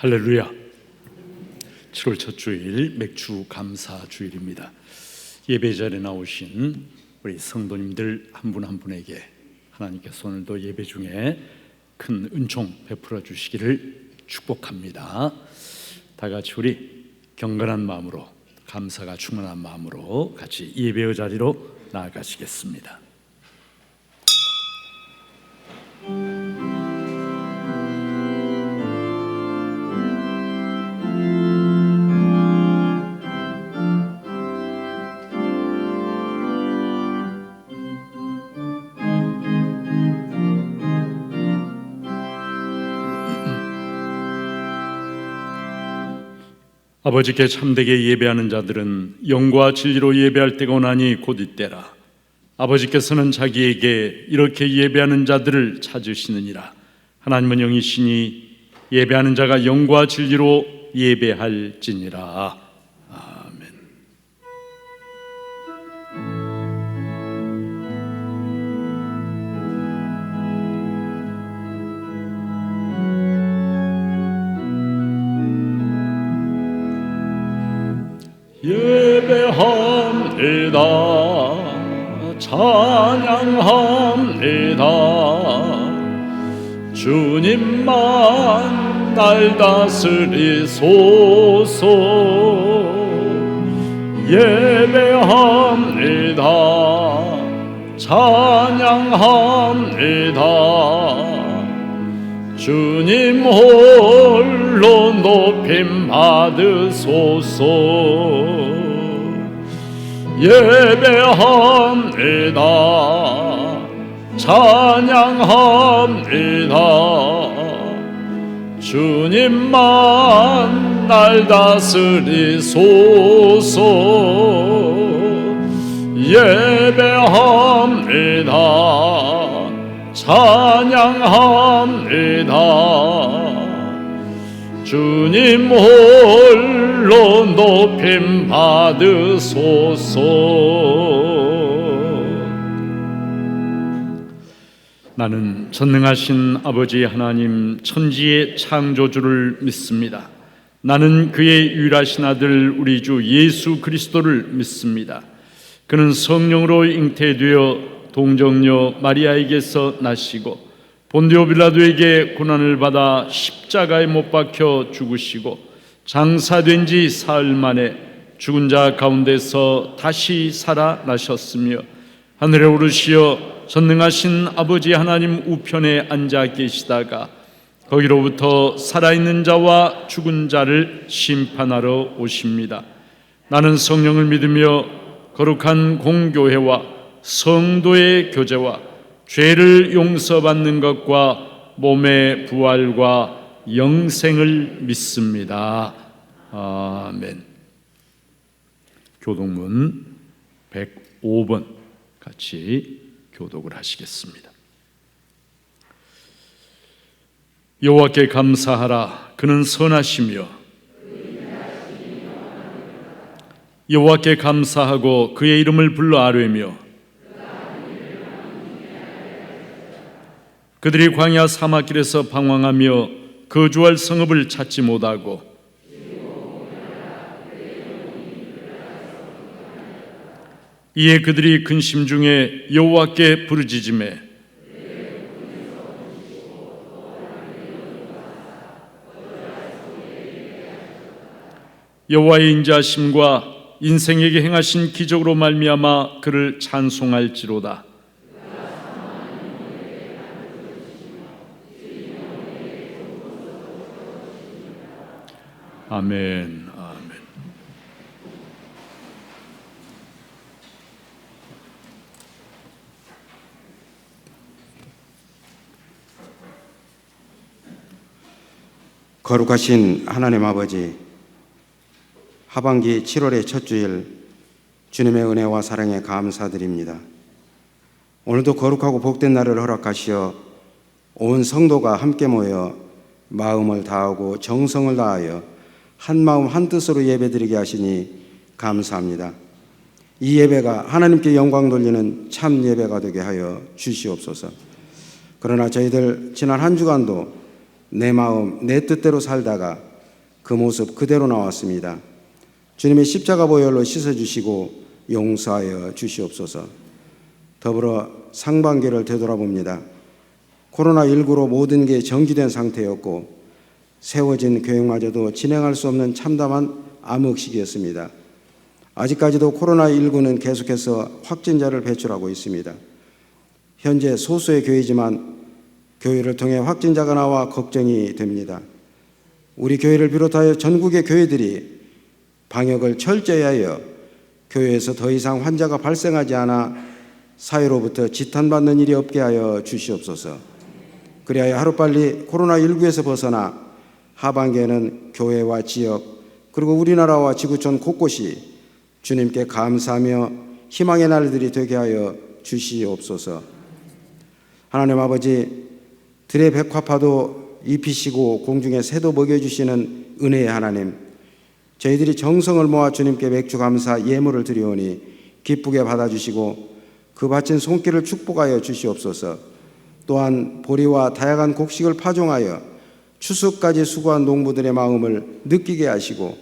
할렐루야. 7월 첫 주일 맥주 감사 주일입니다. 예배 자리에 나오신 우리 성도님들 한 분 한 분에게 하나님께서 오늘도 예배 중에 큰 은총 베풀어 주시기를 축복합니다. 다 같이 우리 경건한 마음으로, 감사가 충만한 마음으로 같이 예배의 자리로 나아가시겠습니다. 아버지께 참되게 예배하는 자들은 영과 진리로 예배할 때가 오나니 곧 이때라. 아버지께서는 자기에게 이렇게 예배하는 자들을 찾으시느니라. 하나님은 영이시니 예배하는 자가 영과 진리로 예배할지니라. 아멘. 예배합니다. 찬양합니다. 주님만 날 다스리소서. 예배합니다. 찬양합니다. 주님 홀로 높임 받으소서. 예배합니다. 찬양합니다. 주님만 날 다스리소서. 예배합니다. 찬양합니다. 주님 홀로 높임 받으소서. 나는 전능하신 아버지 하나님 천지의 창조주를 믿습니다. 나는 그의 유일하신 아들 우리 주 예수 그리스도를 믿습니다. 그는 성령으로 잉태되어 동정녀 마리아에게서 나시고 본디오 빌라도에게 고난을 받아 십자가에 못 박혀 죽으시고 장사된 지 사흘 만에 죽은 자 가운데서 다시 살아나셨으며 하늘에 오르시어 전능하신 아버지 하나님 우편에 앉아 계시다가 거기로부터 살아있는 자와 죽은 자를 심판하러 오십니다. 나는 성령을 믿으며 거룩한 공교회와 성도의 교제와 죄를 용서받는 것과 몸의 부활과 영생을 믿습니다. 아멘. 교독문 105번 같이 교독을 하시겠습니다. 여호와께 감사하라. 그는 선하시며 여호와께 감사하고 그의 이름을 불러 아뢰며 그들이 광야 사막길에서 방황하며 거주할 성읍을 찾지 못하고 이에 그들이 근심 중에 여호와께 부르짖으매 여호와의 인자하심과 인생에게 행하신 기적으로 말미암아 그를 찬송할지로다. 아멘. 아멘. 거룩하신 하나님 아버지, 하반기 7월의 첫 주일 주님의 은혜와 사랑에 감사드립니다. 오늘도 거룩하고 복된 날을 허락하시어 온 성도가 함께 모여 마음을 다하고 정성을 다하여 한 마음 한 뜻으로 예배드리게 하시니 감사합니다. 이 예배가 하나님께 영광 돌리는 참 예배가 되게 하여 주시옵소서. 그러나 저희들 지난 한 주간도 내 마음 내 뜻대로 살다가 그 모습 그대로 나왔습니다. 주님의 십자가 보혈로 씻어주시고 용서하여 주시옵소서. 더불어 상반기를 되돌아봅니다. 코로나19로 모든 게 정지된 상태였고 세워진 계획마저도 진행할 수 없는 참담한 암흑시기였습니다. 아직까지도 코로나19는 계속해서 확진자를 배출하고 있습니다. 현재 소수의 교회이지만 교회를 통해 확진자가 나와 걱정이 됩니다. 우리 교회를 비롯하여 전국의 교회들이 방역을 철저히 하여 교회에서 더 이상 환자가 발생하지 않아 사회로부터 지탄받는 일이 없게 하여 주시옵소서. 그리하여 하루빨리 코로나19에서 벗어나 하반기에는 교회와 지역 그리고 우리나라와 지구촌 곳곳이 주님께 감사하며 희망의 날들이 되게 하여 주시옵소서. 하나님 아버지, 들의 백화파도 입히시고 공중에 새도 먹여주시는 은혜의 하나님, 저희들이 정성을 모아 주님께 맥주 감사 예물을 드리오니 기쁘게 받아주시고 그 바친 손길을 축복하여 주시옵소서. 또한 보리와 다양한 곡식을 파종하여 추수까지 수고한 농부들의 마음을 느끼게 하시고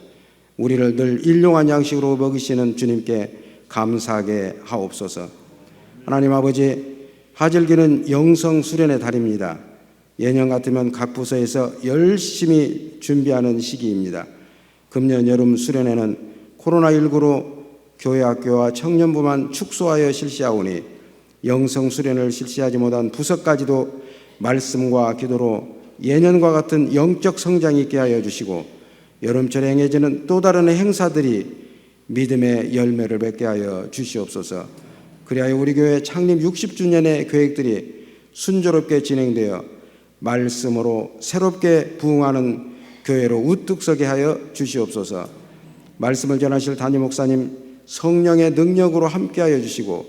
우리를 늘 일용한 양식으로 먹이시는 주님께 감사하게 하옵소서. 하나님 아버지, 하절기는 영성 수련의 달입니다. 예년 같으면 각 부서에서 열심히 준비하는 시기입니다. 금년 여름 수련회는 코로나19로 교회 학교와 청년부만 축소하여 실시하오니 영성 수련을 실시하지 못한 부서까지도 말씀과 기도로 예년과 같은 영적 성장이 있게 하여 주시고 여름철에 행해지는 또 다른 행사들이 믿음의 열매를 맺게 하여 주시옵소서. 그리하여 우리 교회 창립 60주년의 계획들이 순조롭게 진행되어 말씀으로 새롭게 부흥하는 교회로 우뚝 서게 하여 주시옵소서. 말씀을 전하실 담임 목사님 성령의 능력으로 함께하여 주시고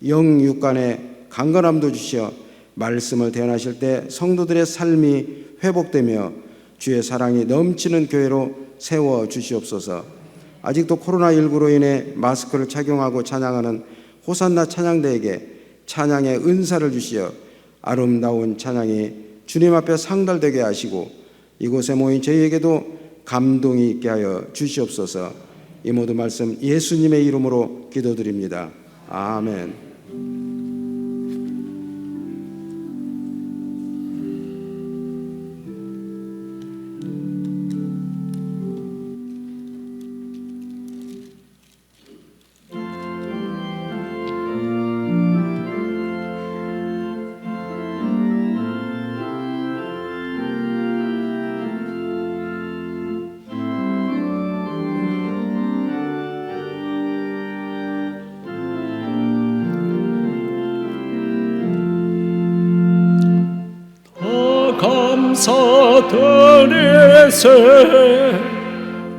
영육간의 강건함도 주시어 말씀을 대언하실 때 성도들의 삶이 회복되며 주의 사랑이 넘치는 교회로 세워 주시옵소서. 아직도 코로나19로 인해 마스크를 착용하고 찬양하는 호산나 찬양대에게 찬양의 은사를 주시어 아름다운 찬양이 주님 앞에 상달되게 하시고 이곳에 모인 저희에게도 감동이 있게 하여 주시옵소서. 이 모든 말씀 예수님의 이름으로 기도드립니다. 아멘. 감사드리세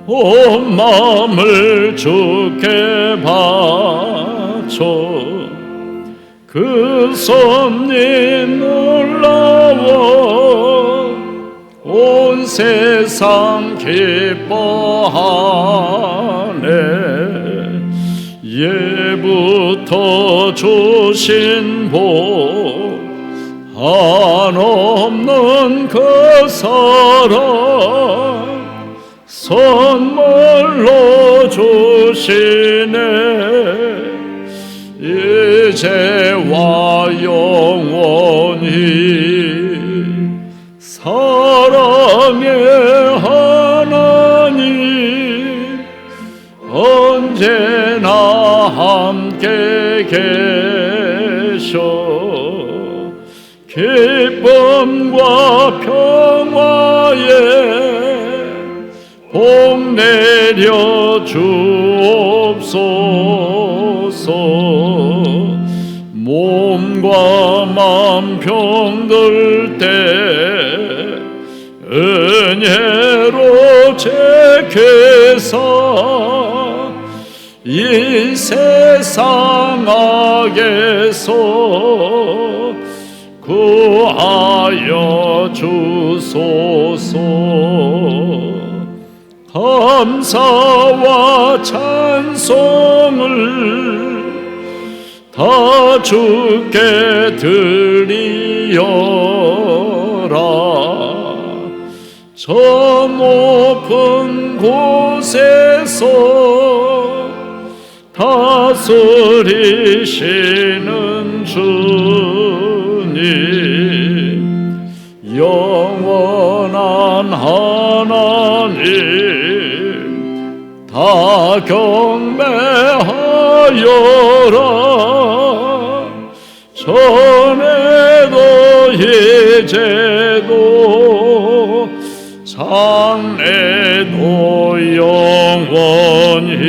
온 마음을 주께 바쳐 그 섭리 놀라워 온 세상 기뻐하네. 예부터 주신 복 한없는 그 사랑 선물로 주시네. 이제와 영원히 사랑의 하나님 언제나 함께 계셔 기쁨과 평화에 복 내려 주옵소서. 몸과 맘 병들 때 은혜로 제게사 이 세상 악에서 구하여 주소서. 감사와 찬송을 다 주께 드리어라. 저 높은 곳에서 다스리시는 주님, 영원한 하나님, 다 경배하여라. 전에도 이제도 장래도 영원히.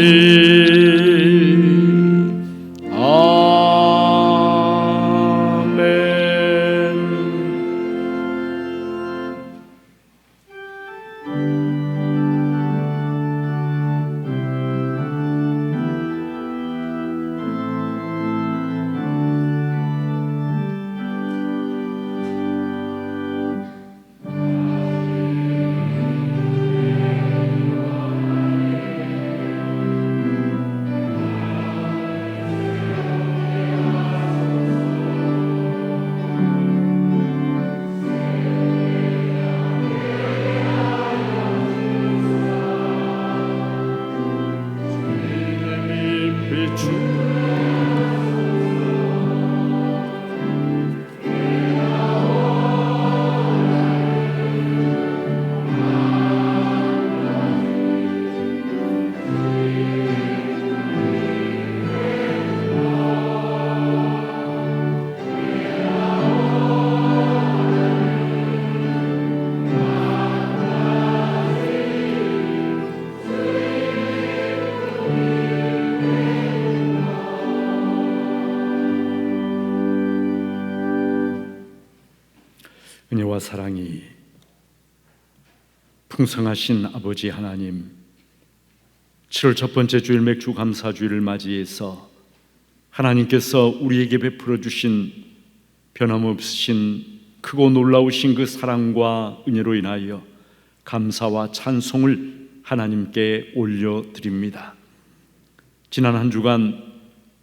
은혜와 사랑이 풍성하신 아버지 하나님, 7월 첫 번째 주일 맥주 감사주일을 맞이해서 하나님께서 우리에게 베풀어 주신 변함없으신 크고 놀라우신 그 사랑과 은혜로 인하여 감사와 찬송을 하나님께 올려드립니다. 지난 한 주간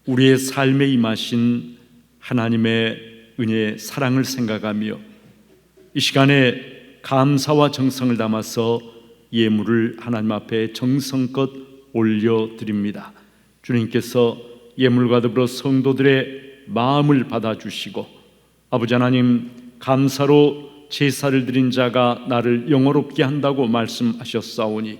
우리의 삶에 임하신 하나님의 은혜, 사랑을 생각하며 이 시간에 감사와 정성을 담아서 예물을 하나님 앞에 정성껏 올려드립니다. 주님께서 예물과 더불어 성도들의 마음을 받아주시고, 아버지 하나님, 감사로 제사를 드린 자가 나를 영화롭게 한다고 말씀하셨사오니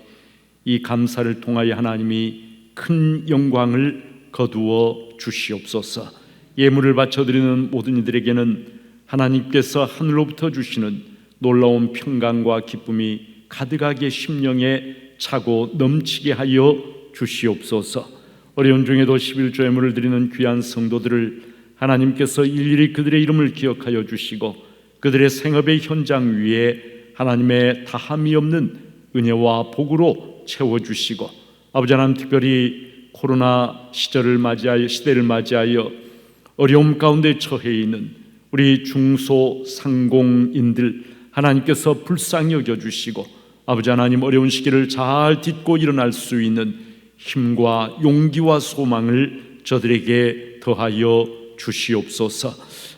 이 감사를 통하여 하나님이 큰 영광을 거두어 주시옵소서. 예물을 바쳐드리는 모든 이들에게는 하나님께서 하늘로부터 주시는 놀라운 평강과 기쁨이 가득하게 심령에 차고 넘치게 하여 주시옵소서. 어려운 중에도 11조 예물을 드리는 귀한 성도들을 하나님께서 일일이 그들의 이름을 기억하여 주시고 그들의 생업의 현장 위에 하나님의 다함이 없는 은혜와 복으로 채워주시고, 아버지 하나님, 특별히 코로나 시대를 맞이하여 어려움 가운데 처해 있는 우리 중소상공인들 하나님께서 불쌍히 여겨주시고, 아버지 하나님, 어려운 시기를 잘 딛고 일어날 수 있는 힘과 용기와 소망을 저들에게 더하여 주시옵소서.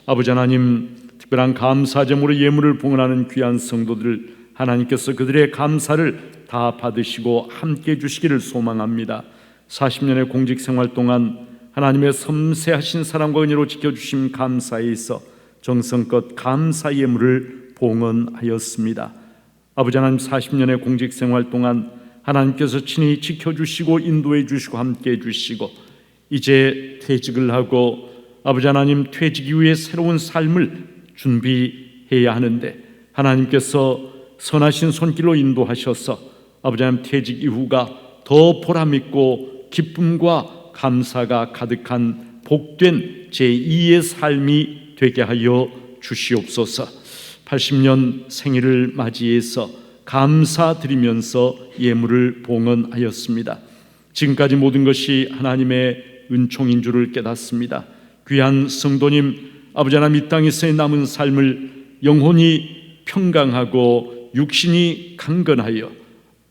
아버지 하나님, 특별한 감사제물로 예물을 봉헌하는 귀한 성도들 하나님께서 그들의 감사를 다 받으시고 함께 해주시기를 소망합니다. 40년의 공직생활 동안 하나님의 섬세하신 사랑과 은혜로 지켜주심 감사에 있어 정성껏 감사 예물을 봉헌하였습니다. 아버지 하나님, 40년의 공직생활 동안 하나님께서 친히 지켜주시고 인도해 주시고 함께 해주시고 이제 퇴직을 하고 아버지 하나님, 퇴직 이후에 새로운 삶을 준비해야 하는데 하나님께서 선하신 손길로 인도하셔서 아버지 하나님, 퇴직 이후가 더 보람있고 기쁨과 감사가 가득한 복된 제2의 삶이 되게 하여 주시옵소서. 80년 생일을 맞이해서 감사드리면서 예물을 봉헌하였습니다. 지금까지 모든 것이 하나님의 은총인 줄을 깨닫습니다. 귀한 성도님, 아버지 하나님, 이 땅에서의 남은 삶을 영혼이 평강하고 육신이 강건하여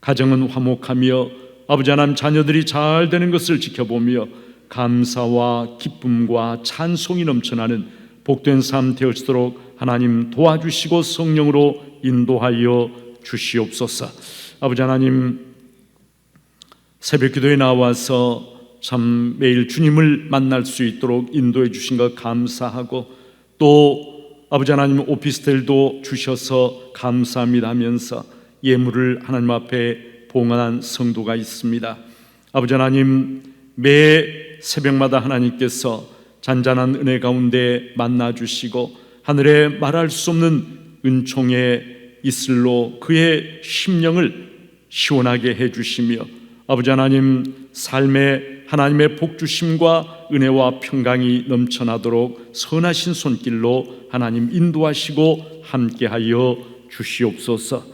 가정은 화목하며 아버지 하나님, 자녀들이 잘 되는 것을 지켜보며 감사와 기쁨과 찬송이 넘쳐나는 복된 삶 되어지도록 하나님 도와주시고 성령으로 인도하여 주시옵소서. 아버지 하나님, 새벽 기도에 나와서 참 매일 주님을 만날 수 있도록 인도해 주신 것 감사하고, 또 아버지 하나님 오피스텔도 주셔서 감사합니다 하면서 예물을 하나님 앞에 봉헌한 성도가 있습니다. 아버지 하나님, 매 새벽마다 하나님께서 잔잔한 은혜 가운데 만나 주시고 하늘에 말할 수 없는 은총의 이슬로 그의 심령을 시원하게 해 주시며, 아버지 하나님 삶에 하나님의 복주심과 은혜와 평강이 넘쳐나도록 선하신 손길로 하나님 인도하시고 함께하여 주시옵소서.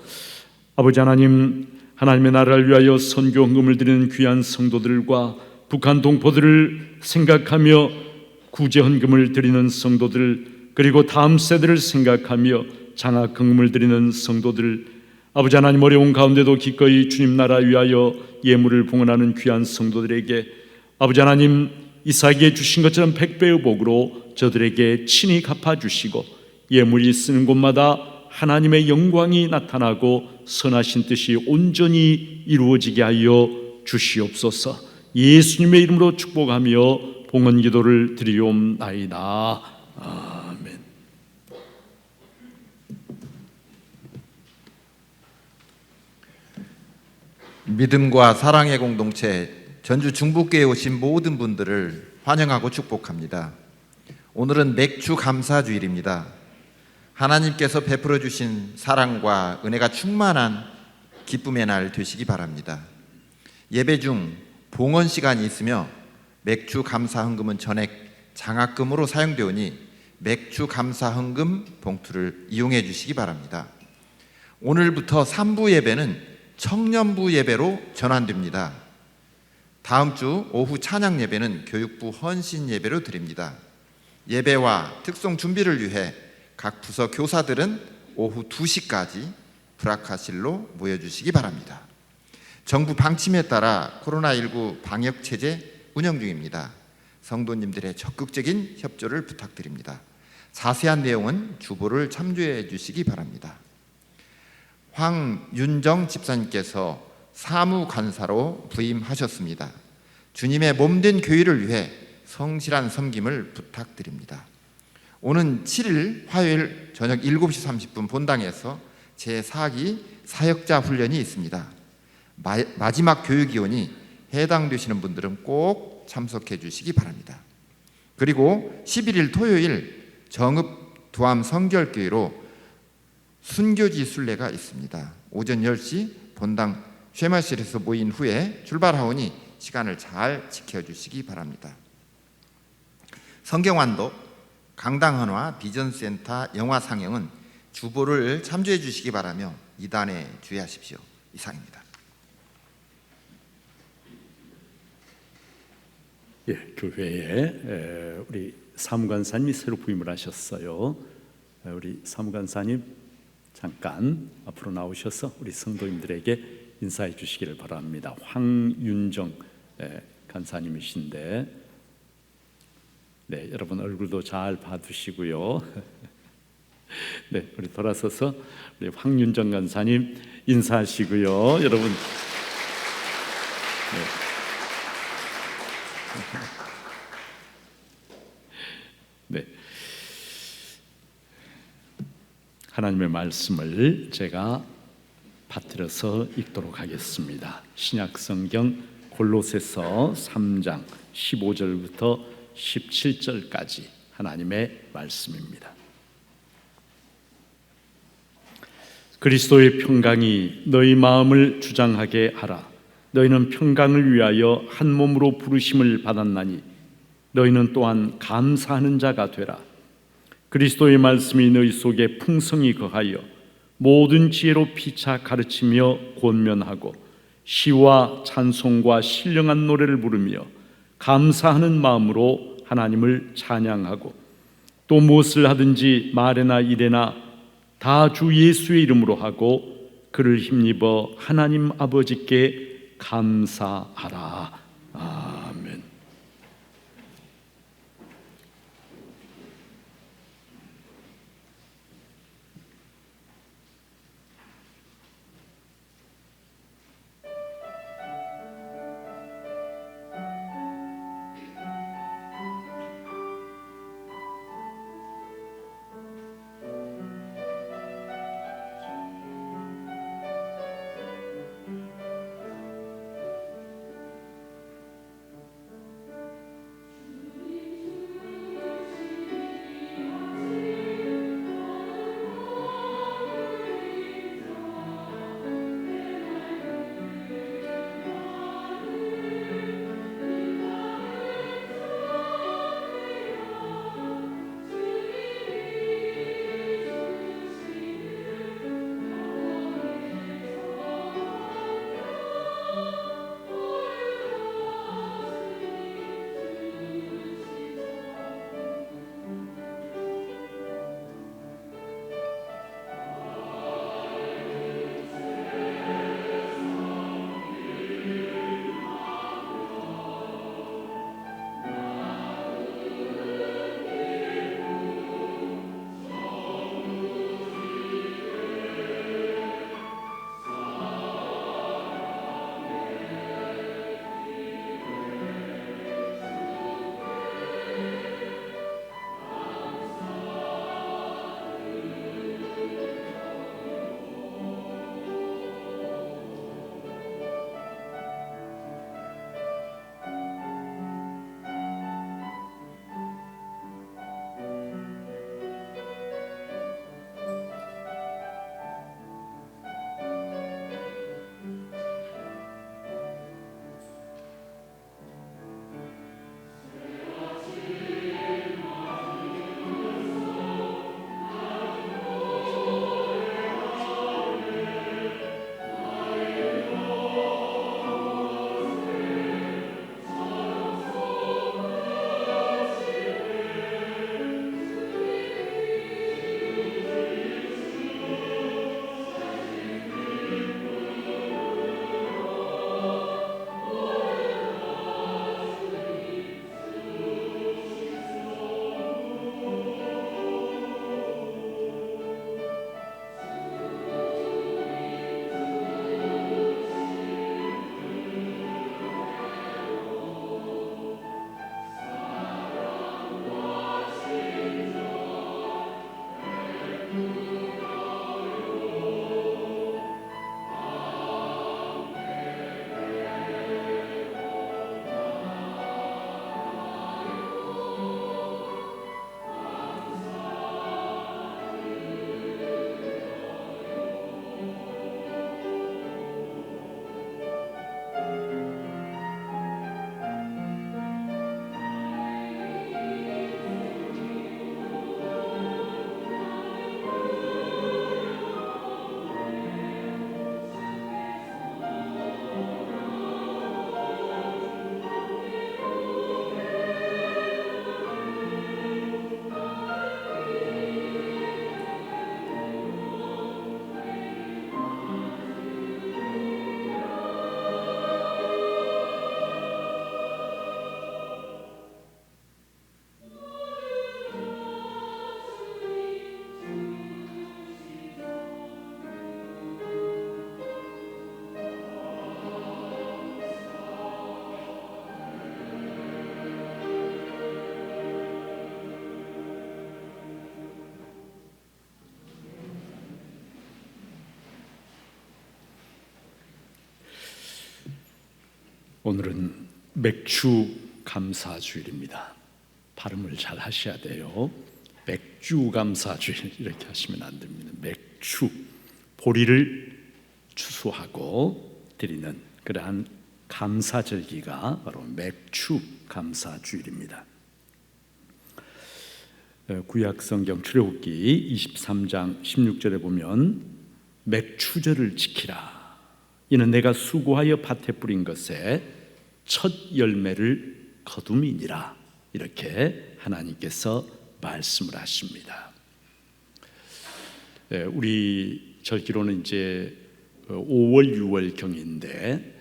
아버지 하나님, 하나님의 나라를 위하여 선교 헌금을 드리는 귀한 성도들과 북한 동포들을 생각하며 구제 헌금을 드리는 성도들, 그리고 다음 세대를 생각하며 장학 헌금을 드리는 성도들, 아버지 하나님 어려운 가운데도 기꺼이 주님 나라 위하여 예물을 봉헌하는 귀한 성도들에게 아버지 하나님 이삭에게 주신 것처럼 100배의 복으로 저들에게 친히 갚아주시고, 예물이 쓰는 곳마다 하나님의 영광이 나타나고 선하신 뜻이 온전히 이루어지게 하여 주시옵소서. 예수님의 이름으로 축복하며 봉헌 기도를 드리옵나이다. 아멘. 믿음과 사랑의 공동체 전주 중부교회에 오신 모든 분들을 환영하고 축복합니다. 오늘은 맥주 감사 주일입니다. 하나님께서 베풀어 주신 사랑과 은혜가 충만한 기쁨의 날 되시기 바랍니다. 예배 중 봉헌 시간이 있으며 맥주 감사 헌금은 전액 장학금으로 사용되오니 맥주 감사 헌금 봉투를 이용해 주시기 바랍니다. 오늘부터 3부 예배는 청년부 예배로 전환됩니다. 다음 주 오후 찬양 예배는 교육부 헌신 예배로 드립니다. 예배와 특송 준비를 위해 각 부서 교사들은 오후 2시까지 브라카실로 모여주시기 바랍니다. 정부 방침에 따라 코로나19 방역체제 운영 중입니다. 성도님들의 적극적인 협조를 부탁드립니다. 자세한 내용은 주보를 참조해 주시기 바랍니다. 황윤정 집사님께서 사무간사로 부임하셨습니다. 주님의 몸된 교회를 위해 성실한 섬김을 부탁드립니다. 오는 7일 화요일 저녁 7시 30분 본당에서 제4기 사역자 훈련이 있습니다. 마지막 교육위원이 해당되시는 분들은 꼭 참석해 주시기 바랍니다. 그리고 11일 토요일 정읍 두암 성결교회로 순교지 순례가 있습니다. 오전 10시 본당 쉐마실에서 모인 후에 출발하오니 시간을 잘 지켜주시기 바랍니다. 성경환독, 강당헌화, 비전센터 영화 상영은 주보를 참조해 주시기 바라며 이단에 주의하십시오. 이상입니다. 예, 교회에 우리 사무관사님이 새로 부임을 하셨어요. 우리 사무관사님 잠깐 앞으로 나오셔서 우리 성도님들에게 인사해 주시기를 바랍니다. 황윤정 간사님이신데, 네, 여러분 얼굴도 잘 봐두시고요. 네, 우리 돌아서서 우리 황윤정 간사님 인사하시고요, 여러분. 네. 네. 하나님의 말씀을 제가 받들어서 읽도록 하겠습니다. 신약성경 골로새서 3장 15절부터 17절까지 하나님의 말씀입니다. 그리스도의 평강이 너희 마음을 주장하게 하라. 너희는 평강을 위하여 한 몸으로 부르심을 받았나니 너희는 또한 감사하는 자가 되라. 그리스도의 말씀이 너희 속에 풍성히 거하여 모든 지혜로 피차 가르치며 권면하고 시와 찬송과 신령한 노래를 부르며 감사하는 마음으로 하나님을 찬양하고, 또 무엇을 하든지 말에나 일에나 다 주 예수의 이름으로 하고 그를 힘입어 하나님 아버지께 감사하라. 아멘. 오늘은 맥주 감사 주일입니다. 발음을 잘 하셔야 돼요. 맥주 감사 주일 이렇게 하시면 안 됩니다. 맥주, 보리를 추수하고 드리는 그러한 감사절기가 바로 맥주 감사 주일입니다. 구약성경 출애굽기 23장 16절에 보면 맥추절을 지키라. 이는 내가 수고하여 밭에 뿌린 것에 첫 열매를 거둠이니라. 이렇게 하나님께서 말씀을 하십니다. 우리 절기로는 이제 5월, 6월 경인데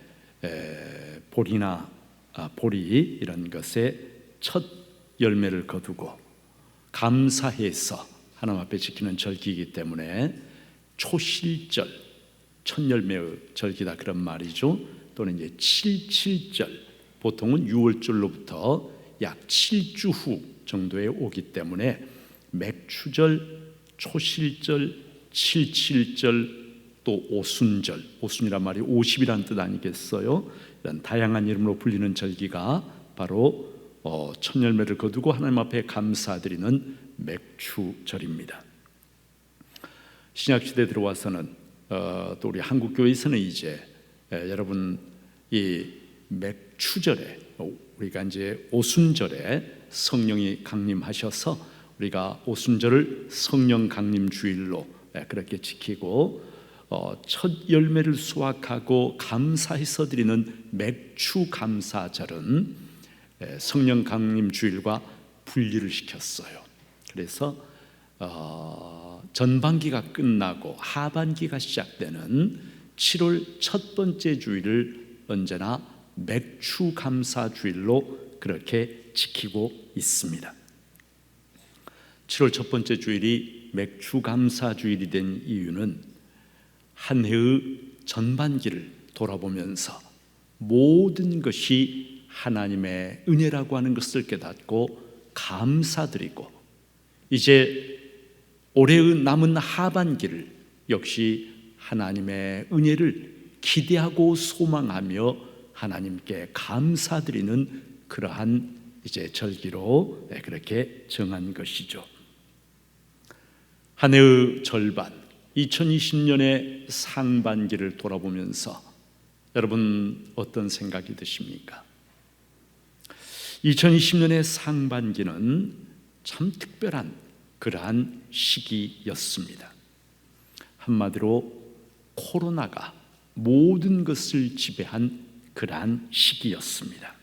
보리 이런 것에 첫 열매를 거두고 감사해서 하나님 앞에 지키는 절기이기 때문에 초실절, 첫 열매의 절기다 그런 말이죠. 또는 이제 77절, 보통은 6월절로부터 약 7주 후 정도에 오기 때문에 맥추절, 초실절, 77절, 또 오순절, 오순이란 말이 50이라는 뜻 아니겠어요? 이런 다양한 이름으로 불리는 절기가 바로 첫 열매를 거두고 하나님 앞에 감사드리는 맥추절입니다. 신약시대에 들어와서는 또 우리 한국교회에서는 이제 여러분 이 맥추절에 우리가 이제 오순절에 성령이 강림하셔서 우리가 오순절을 성령 강림 주일로 그렇게 지키고 첫 열매를 수확하고 감사해서 드리는 맥추 감사절은 성령 강림 주일과 분리를 시켰어요. 그래서 전반기가 끝나고 하반기가 시작되는 7월 첫 번째 주일을 언제나 맥추 감사 주일로 그렇게 지키고 있습니다. 7월 첫 번째 주일이 맥추 감사 주일이 된 이유는 한 해의 전반기를 돌아보면서 모든 것이 하나님의 은혜라고 하는 것을 깨닫고 감사드리고 이제 올해의 남은 하반기를 역시 하나님의 은혜를 기대하고 소망하며 하나님께 감사드리는 그러한 이제 절기로 그렇게 정한 것이죠. 한 해의 절반, 2020년의 상반기를 돌아보면서 여러분 어떤 생각이 드십니까? 2020년의 상반기는 참 특별한 그러한 시기였습니다. 한마디로 코로나가 모든 것을 지배한 그러한 시기였습니다.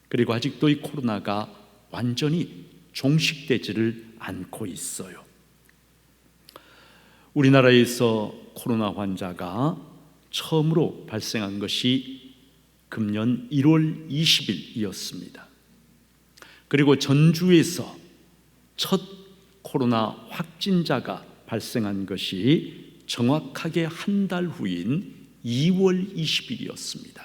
그리고 아직도 이 코로나가 완전히 종식되지를 않고 있어요. 우리나라에서 코로나 환자가 처음으로 발생한 것이 금년 1월 20일이었습니다. 그리고 전주에서 첫 코로나 확진자가 발생한 것이 정확하게 한 달 후인 2월 20일이었습니다.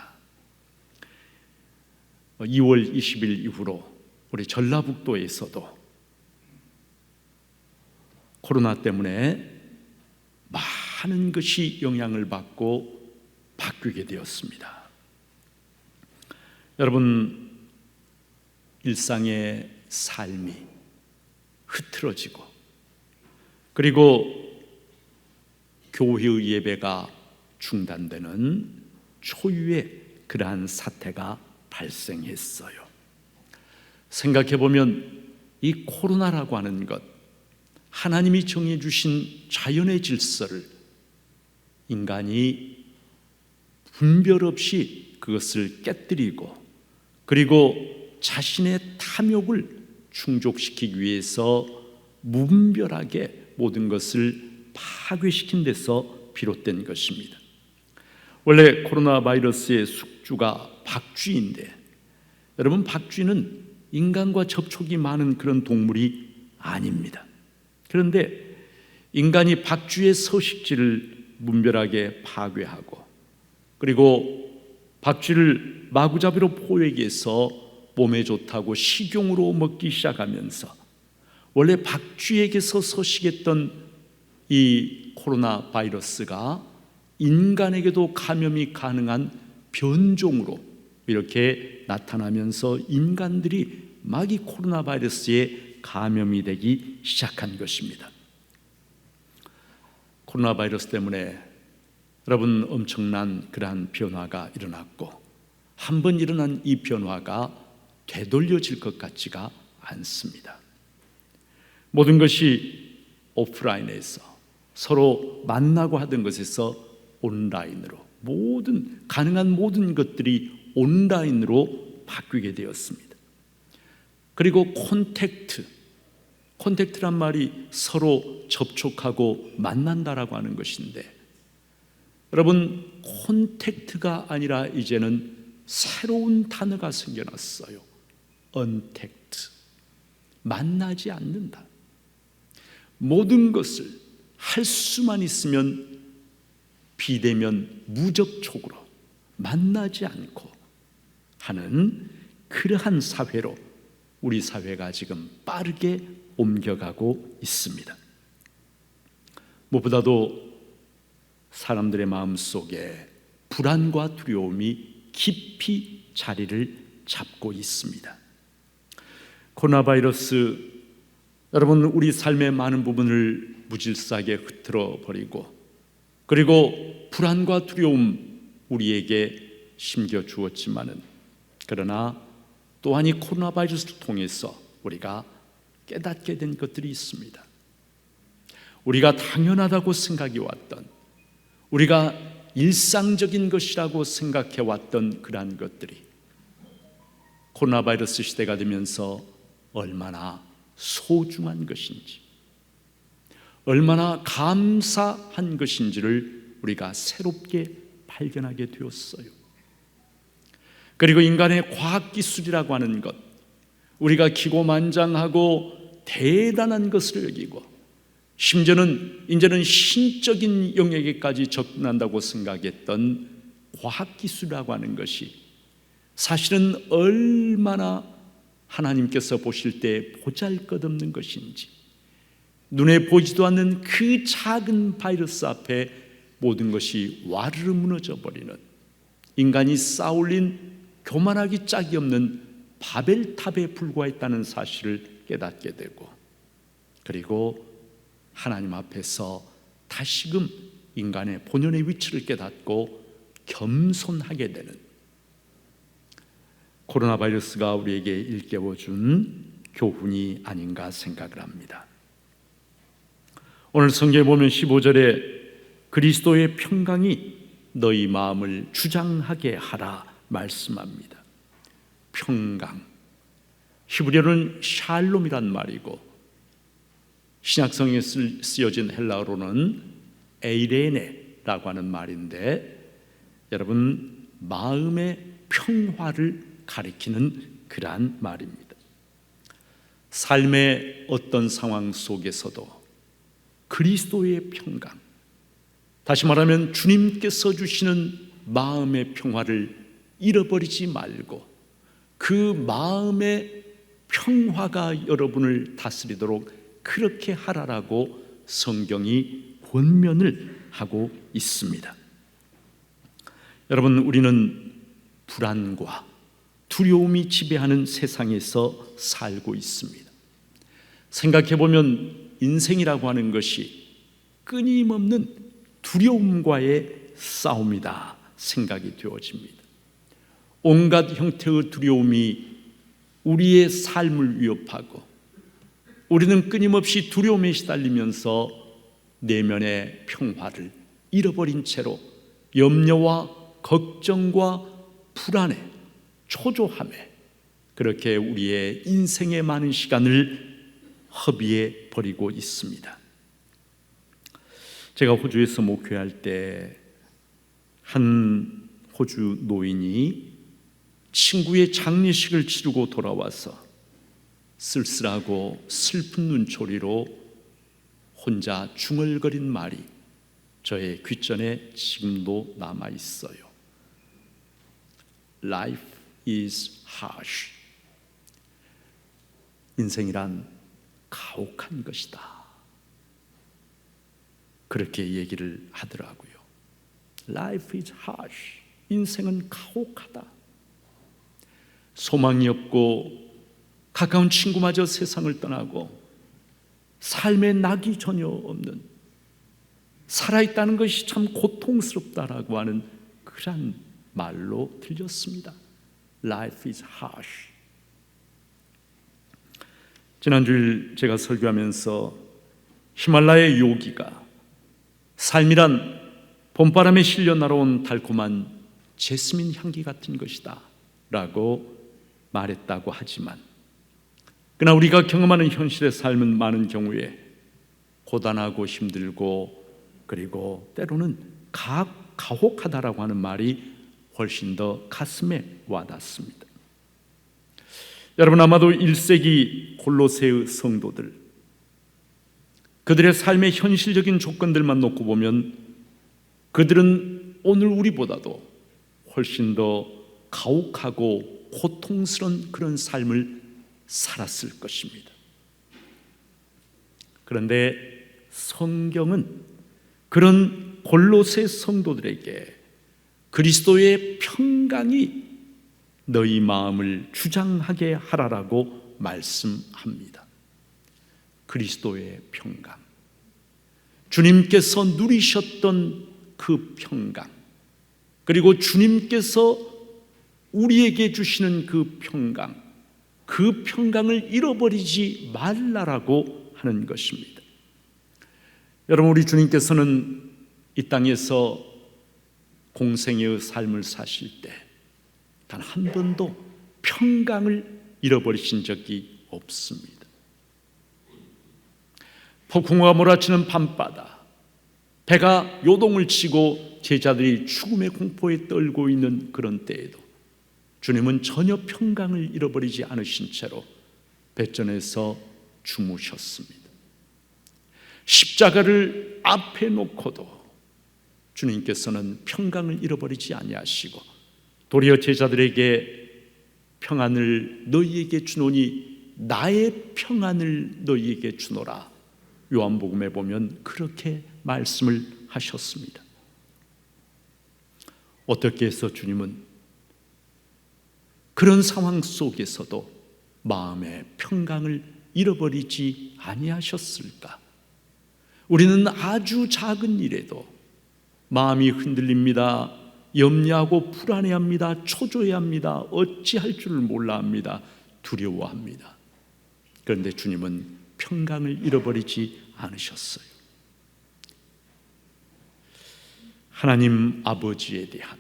2월 20일 이후로 우리 전라북도에서도 코로나 때문에 많은 것이 영향을 받고 바뀌게 되었습니다. 여러분, 일상의 삶이 흐트러지고 그리고 교회의 예배가 중단되는 초유의 그러한 사태가 발생했어요. 생각해보면 이 코로나라고 하는 것, 하나님이 정해주신 자연의 질서를 인간이 분별 없이 그것을 깨뜨리고 그리고 자신의 탐욕을 충족시키기 위해서 무분별하게 모든 것을 파괴시킨 데서 비롯된 것입니다. 원래 코로나 바이러스의 숙주가 박쥐인데 여러분, 박쥐는 인간과 접촉이 많은 그런 동물이 아닙니다. 그런데 인간이 박쥐의 서식지를 무분별하게 파괴하고 그리고 박쥐를 마구잡이로 포획해서 몸에 좋다고 식용으로 먹기 시작하면서 원래 박쥐에게서 서식했던 이 코로나 바이러스가 인간에게도 감염이 가능한 변종으로 이렇게 나타나면서 인간들이 막 이 코로나 바이러스에 감염이 되기 시작한 것입니다. 코로나 바이러스 때문에 여러분 엄청난 그러한 변화가 일어났고, 한번 일어난 이 변화가 되돌려질 것 같지가 않습니다. 모든 것이 오프라인에서 서로 만나고 하던 것에서 온라인으로, 가능한 모든 것들이 온라인으로 바뀌게 되었습니다. 그리고 콘택트란 말이 서로 접촉하고 만난다라고 하는 것인데, 여러분 콘택트가 아니라 이제는 새로운 단어가 생겨났어요. 언택트, 만나지 않는다. 모든 것을 할 수만 있으면 비대면 무접촉으로 만나지 않고 하는 그러한 사회로 우리 사회가 지금 빠르게 옮겨가고 있습니다. 무엇보다도 사람들의 마음속에 불안과 두려움이 깊이 자리를 잡고 있습니다. 코로나 바이러스, 여러분 우리 삶의 많은 부분을 무질서하게 흐트러 버리고, 그리고 불안과 두려움 우리에게 심겨 주었지만은, 그러나 또한 이 코로나 바이러스를 통해서 우리가 깨닫게 된 것들이 있습니다. 우리가 당연하다고 생각해 왔던, 우리가 일상적인 것이라고 생각해 왔던 그러한 것들이 코로나 바이러스 시대가 되면서 얼마나 소중한 것인지, 얼마나 감사한 것인지를 우리가 새롭게 발견하게 되었어요. 그리고 인간의 과학기술이라고 하는 것, 우리가 기고만장하고 대단한 것을 여기고, 심지어는 이제는 신적인 영역에까지 접근한다고 생각했던 과학기술이라고 하는 것이 사실은 얼마나 하나님께서 보실 때 보잘것없는 것인지, 눈에 보지도 않는 그 작은 바이러스 앞에 모든 것이 와르르 무너져 버리는, 인간이 쌓아올린 교만하기 짝이 없는 바벨탑에 불과했다는 사실을 깨닫게 되고, 그리고 하나님 앞에서 다시금 인간의 본연의 위치를 깨닫고 겸손하게 되는, 코로나 바이러스가 우리에게 일깨워준 교훈이 아닌가 생각을 합니다. 오늘 성경에 보면 15절에 그리스도의 평강이 너희 마음을 주장하게 하라 말씀합니다. 평강, 히브리어는 샬롬이란 말이고, 신약성경에 쓰여진 헬라어로는 에이레네라고 하는 말인데, 여러분 마음의 평화를 가리키는 그러한 말입니다. 삶의 어떤 상황 속에서도 그리스도의 평강, 다시 말하면 주님께서 주시는 마음의 평화를 잃어버리지 말고, 그 마음의 평화가 여러분을 다스리도록 그렇게 하라라고 성경이 권면을 하고 있습니다. 여러분, 우리는 불안과 두려움이 지배하는 세상에서 살고 있습니다. 생각해보면 인생이라고 하는 것이 끊임없는 두려움과의 싸움이다 생각이 되어집니다. 온갖 형태의 두려움이 우리의 삶을 위협하고, 우리는 끊임없이 두려움에 시달리면서 내면의 평화를 잃어버린 채로 염려와 걱정과 불안에, 초조함에, 그렇게 우리의 인생의 많은 시간을 허비해 버리고 있습니다. 제가 호주에서 목회할 때 한 호주 노인이 친구의 장례식을 치르고 돌아와서 쓸쓸하고 슬픈 눈초리로 혼자 중얼거린 말이 저의 귓전에 지금도 남아 있어요. Life is harsh. 인생이란 가혹한 것이다. 그렇게 얘기를 하더라고요. Life is harsh. 인생은 가혹하다. 소망이 없고 가까운 친구마저 세상을 떠나고 삶의 낙이 전혀 없는, 살아있다는 것이 참 고통스럽다라고 하는 그런 말로 들렸습니다. Life is harsh. 지난주일 제가 설교하면서 히말라야 요기가 삶이란 봄바람에 실려 날아온 달콤한 제스민 향기 같은 것이다 라고 말했다고 하지만, 그러나 우리가 경험하는 현실의 삶은 많은 경우에 고단하고 힘들고, 그리고 때로는 가혹하다라고 하는 말이 훨씬 더 가슴에 와닿습니다. 여러분, 아마도 1세기 골로새의 성도들, 그들의 삶의 현실적인 조건들만 놓고 보면 그들은 오늘 우리보다도 훨씬 더 가혹하고 고통스러운 그런 삶을 살았을 것입니다. 그런데 성경은 그런 골로새 성도들에게 그리스도의 평강이 너희 마음을 주장하게 하라라고 말씀합니다. 그리스도의 평강, 주님께서 누리셨던 그 평강, 그리고 주님께서 우리에게 주시는 그 평강, 그 평강을 잃어버리지 말라라고 하는 것입니다. 여러분, 우리 주님께서는 이 땅에서 공생의 삶을 사실 때 단 한 번도 평강을 잃어버리신 적이 없습니다. 폭풍우가 몰아치는 밤바다, 배가 요동을 치고 제자들이 죽음의 공포에 떨고 있는 그런 때에도 주님은 전혀 평강을 잃어버리지 않으신 채로 배전에서 주무셨습니다. 십자가를 앞에 놓고도 주님께서는 평강을 잃어버리지 아니하시고 도리어 제자들에게 평안을 너희에게 주노니 나의 평안을 너희에게 주노라, 요한복음에 보면 그렇게 말씀을 하셨습니다. 어떻게 해서 주님은 그런 상황 속에서도 마음의 평강을 잃어버리지 아니하셨을까? 우리는 아주 작은 일에도 마음이 흔들립니다. 염려하고 불안해합니다. 초조해합니다. 어찌할 줄을 몰라합니다. 두려워합니다. 그런데 주님은 평강을 잃어버리지 않으셨어요. 하나님 아버지에 대한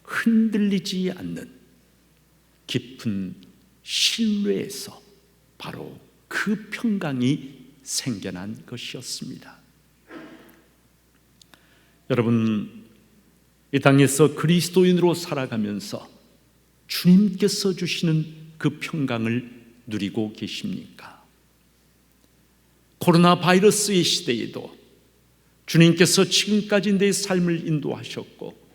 흔들리지 않는 깊은 신뢰에서 바로 그 평강이 생겨난 것이었습니다. 여러분, 이 땅에서 그리스도인으로 살아가면서 주님께서 주시는 그 평강을 누리고 계십니까? 코로나 바이러스의 시대에도 주님께서 지금까지 내 삶을 인도하셨고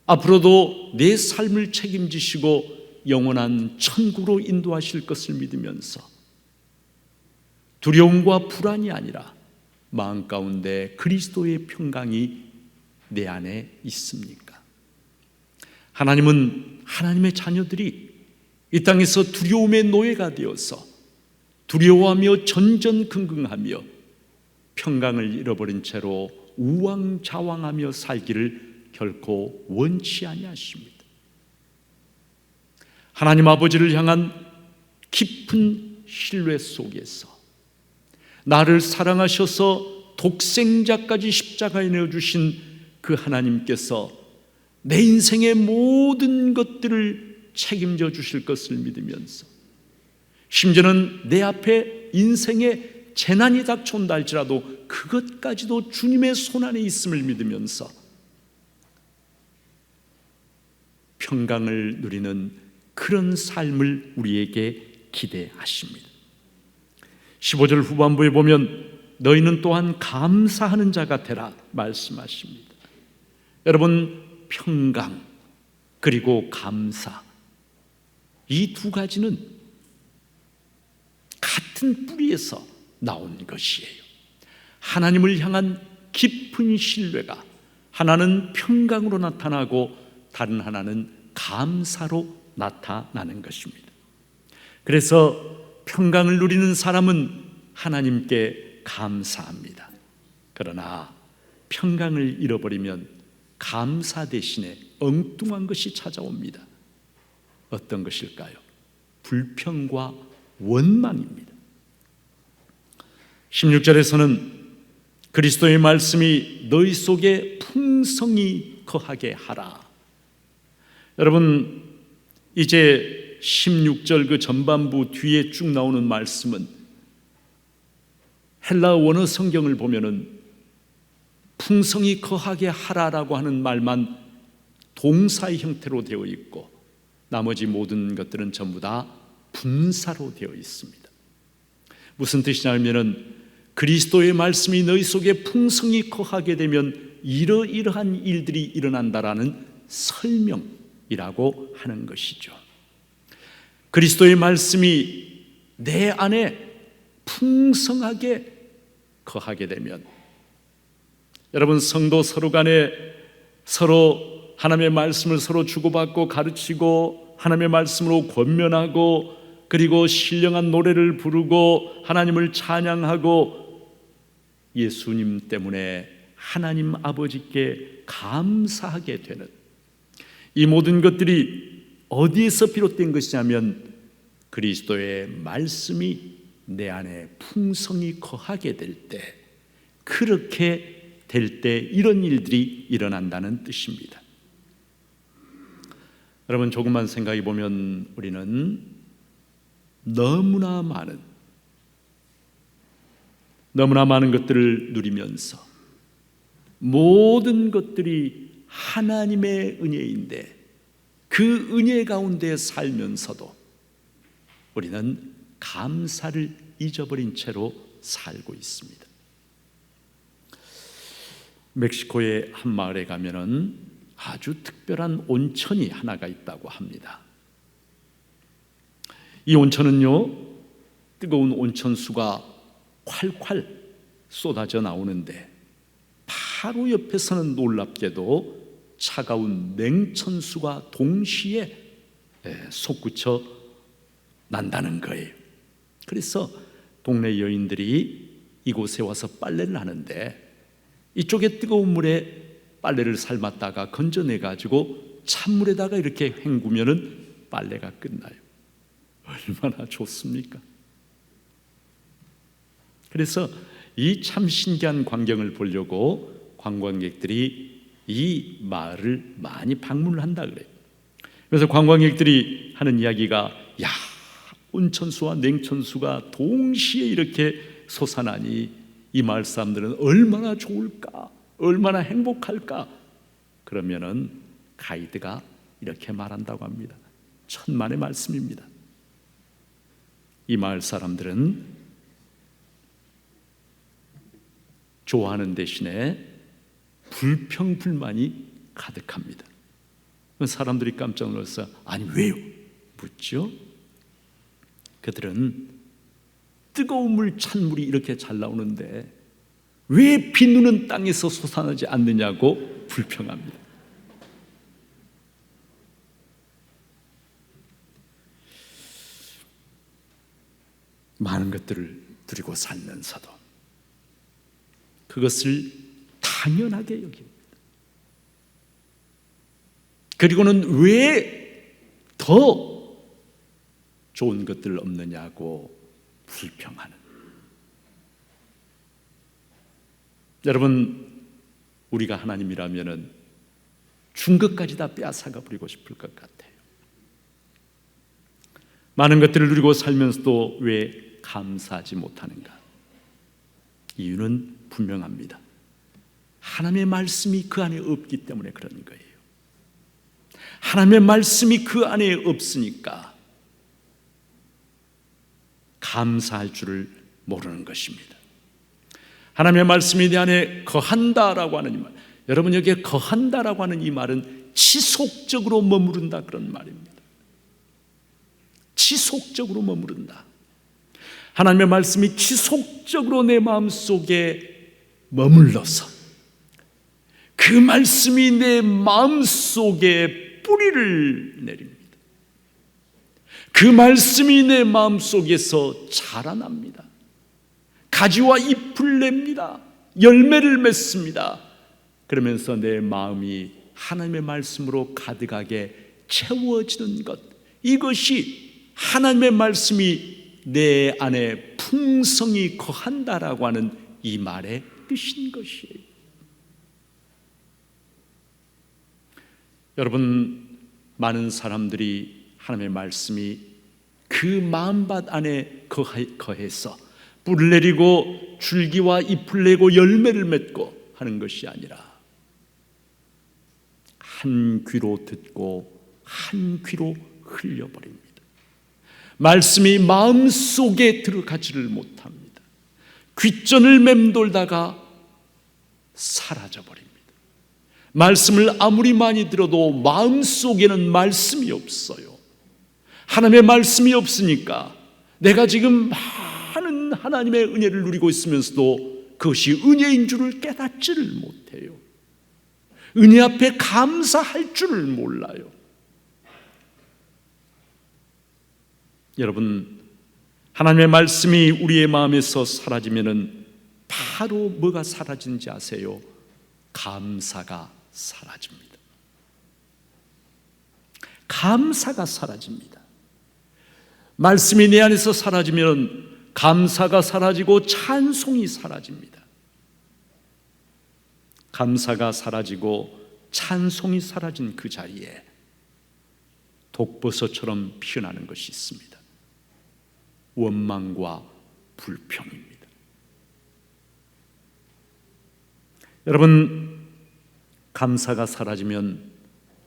앞으로도 내 삶을 책임지시고 영원한 천국으로 인도하실 것을 믿으면서 두려움과 불안이 아니라 마음 가운데 그리스도의 평강이 내 안에 있습니까? 하나님은 하나님의 자녀들이 이 땅에서 두려움의 노예가 되어서 두려워하며 전전긍긍하며 평강을 잃어버린 채로 우왕좌왕하며 살기를 결코 원치 아니하십니다. 하나님 아버지를 향한 깊은 신뢰 속에서 나를 사랑하셔서 독생자까지 십자가에 내어주신 그 하나님께서 내 인생의 모든 것들을 책임져 주실 것을 믿으면서, 심지어는 내 앞에 인생의 재난이 닥쳐온다 할지라도 그것까지도 주님의 손안에 있음을 믿으면서 평강을 누리는 그런 삶을 우리에게 기대하십니다. 15절 후반부에 보면 너희는 또한 감사하는 자가 되라 말씀하십니다. 여러분, 평강 그리고 감사, 이 두 가지는 같은 뿌리에서 나온 것이에요. 하나님을 향한 깊은 신뢰가 하나는 평강으로 나타나고 다른 하나는 감사로 나타나는 것입니다. 그래서 평강을 누리는 사람은 하나님께 감사합니다. 그러나 평강을 잃어버리면 감사 대신에 엉뚱한 것이 찾아옵니다. 어떤 것일까요? 불평과 원망입니다. 16절에서는 그리스도의 말씀이 너희 속에 풍성히 거하게 하라. 여러분, 이제 16절 그 전반부 뒤에 쭉 나오는 말씀은 헬라 원어 성경을 보면은 풍성히 거하게 하라라고 하는 말만 동사의 형태로 되어 있고 나머지 모든 것들은 전부 다 분사로 되어 있습니다. 무슨 뜻이냐면은 그리스도의 말씀이 너희 속에 풍성히 거하게 되면 이러이러한 일들이 일어난다라는 설명이라고 하는 것이죠. 그리스도의 말씀이 내 안에 풍성하게 거하게 되면, 여러분, 성도 서로 간에 서로 하나님의 말씀을 서로 주고받고 가르치고 하나님의 말씀으로 권면하고 그리고 신령한 노래를 부르고 하나님을 찬양하고 예수님 때문에 하나님 아버지께 감사하게 되는 이 모든 것들이 어디에서 비롯된 것이냐면 그리스도의 말씀이 내 안에 풍성히 거하게 될 때, 그렇게 될 때 이런 일들이 일어난다는 뜻입니다. 여러분, 조금만 생각해 보면 우리는 너무나 많은 것들을 누리면서 모든 것들이 하나님의 은혜인데 그 은혜 가운데 살면서도 우리는 감사를 잊어버린 채로 살고 있습니다. 멕시코의 한 마을에 가면은 아주 특별한 온천이 하나가 있다고 합니다. 이 온천은요, 뜨거운 온천수가 콸콸 쏟아져 나오는데 바로 옆에서는 놀랍게도 차가운 냉천수가 동시에 솟구쳐 난다는 거예요. 그래서 동네 여인들이 이곳에 와서 빨래를 하는데 이쪽에 뜨거운 물에 빨래를 삶았다가 건져내가지고 찬물에다가 이렇게 헹구면은 빨래가 끝나요. 얼마나 좋습니까? 그래서 이 참 신기한 광경을 보려고 관광객들이 이 마을을 많이 방문을 한다 그래요. 그래서 관광객들이 하는 이야기가, 야, 온천수와 냉천수가 동시에 이렇게 솟아나니 이 마을 사람들은 얼마나 좋을까, 얼마나 행복할까. 그러면은 가이드가 이렇게 말한다고 합니다. 천만의 말씀입니다. 이 마을 사람들은 좋아하는 대신에 불평불만이 가득합니다. 사람들이 깜짝 놀라서 아니 왜요? 묻죠. 그들은 뜨거운 물, 찬물이 이렇게 잘 나오는데 왜 비누는 땅에서 솟아나지 않느냐고 불평합니다. 많은 것들을 누리고 살면서도 그것을 당연하게 여깁니다. 그리고는 왜 더 좋은 것들 없느냐고 불평하는. 여러분, 우리가 하나님이라면은 준 것까지 다 빼앗아가 버리고 싶을 것 같아요. 많은 것들을 누리고 살면서도 왜 감사하지 못하는가? 이유는 분명합니다. 하나님의 말씀이 그 안에 없기 때문에 그런 거예요. 하나님의 말씀이 그 안에 없으니까 감사할 줄을 모르는 것입니다. 하나님의 말씀이 내 안에 거한다라고 하는 이 말, 여러분, 여기에 거한다라고 하는 이 말은 지속적으로 머무른다 그런 말입니다. 지속적으로 머무른다. 하나님의 말씀이 지속적으로 내 마음속에 머물러서 그 말씀이 내 마음속에 뿌리를 내립니다. 그 말씀이 내 마음속에서 자라납니다. 가지와 잎을 냅니다. 열매를 맺습니다. 그러면서 내 마음이 하나님의 말씀으로 가득하게 채워지는 것, 이것이 하나님의 말씀이 내 안에 풍성히 거한다라고 하는 이 말의 뜻인 것이에요. 여러분, 많은 사람들이 하나님의 말씀이 그 마음밭 안에 거해서 뿔을 내리고 줄기와 잎을 내고 열매를 맺고 하는 것이 아니라 한 귀로 듣고 한 귀로 흘려버립니다. 말씀이 마음속에 들어가지를 못합니다. 귓전을 맴돌다가 사라져버립니다. 말씀을 아무리 많이 들어도 마음속에는 말씀이 없어요. 하나님의 말씀이 없으니까 내가 지금 많은 하나님의 은혜를 누리고 있으면서도 그것이 은혜인 줄을 깨닫지를 못해요. 은혜 앞에 감사할 줄을 몰라요. 여러분, 하나님의 말씀이 우리의 마음에서 사라지면은 바로 뭐가 사라지는지 아세요? 감사가 사라집니다. 감사가 사라집니다. 말씀이 내 안에서 사라지면 감사가 사라지고 찬송이 사라집니다. 감사가 사라지고 찬송이 사라진 그 자리에 독버섯처럼 피어나는 것이 있습니다. 원망과 불평입니다. 여러분, 감사가 사라지면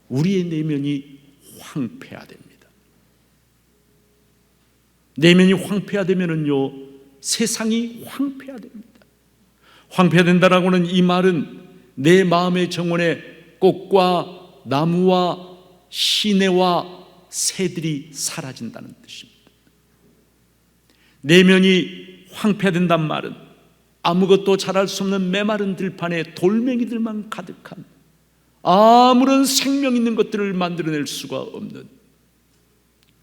우리의 내면이 황폐화됩니다. 내면이 황폐화되면은요, 세상이 황폐화됩니다. 황폐화된다라고는 이 말은 내 마음의 정원에 꽃과 나무와 시내와 새들이 사라진다는 뜻입니다. 내면이 황폐화된단 말은 아무것도 자랄 수 없는 메마른 들판에 돌멩이들만 가득한 아무런 생명 있는 것들을 만들어낼 수가 없는